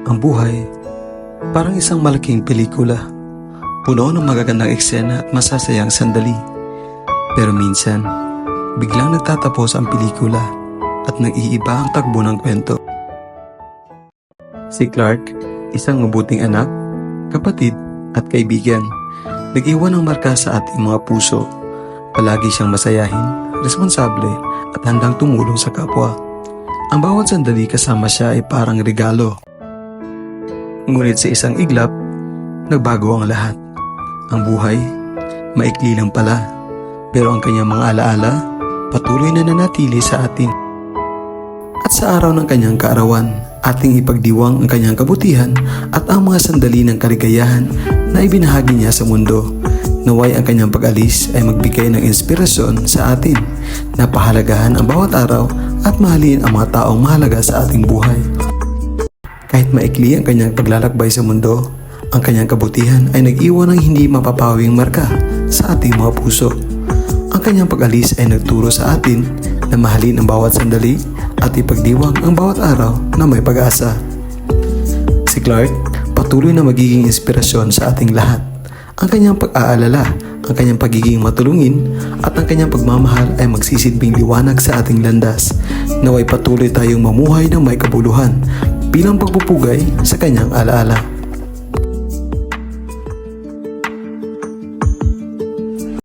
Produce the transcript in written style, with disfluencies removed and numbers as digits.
Ang buhay, parang isang malaking pelikula, puno ng magagandang eksena at masasayang sandali. Pero minsan, biglang nagtatapos ang pelikula at nag-iiba ang takbo ng kwento. Si Clark, isang mabuting anak, kapatid at kaibigan, nag-iwan ng marka sa ating mga puso. Palagi siyang masayahin, responsable at handang tumulong sa kapwa. Ang bawat sandali kasama siya ay parang regalo. Ngunit sa isang iglap, nagbago ang lahat. Ang buhay, maikli lang pala, pero ang kanyang mga alaala, patuloy na nanatili sa atin. At sa araw ng kanyang kaarawan, ating ipagdiwang ang kanyang kabutihan at ang mga sandali ng kaligayahan na ibinahagi niya sa mundo. Naway ang kanyang pag-alis ay magbigay ng inspirasyon sa atin na pahalagahan ang bawat araw at mahalin ang mga taong mahalaga sa ating buhay. Kahit maikli ang kanyang paglalakbay sa mundo, ang kanyang kabutihan ay nag-iwan ng hindi mapapawing marka sa ating mga puso. Ang kanyang pag-alis ay nagturo sa atin na mahalin ang bawat sandali at ipagdiwang ang bawat araw na may pag-asa. Si Clark patuloy na magiging inspirasyon sa ating lahat. Ang kanyang pag-aalala, ang kanyang pagiging matulungin at ang kanyang pagmamahal ay magsisilbing liwanag sa ating landas. Naway patuloy tayong mamuhay ng may kabuluhan bilang pagpupugay sa kanyang alaala.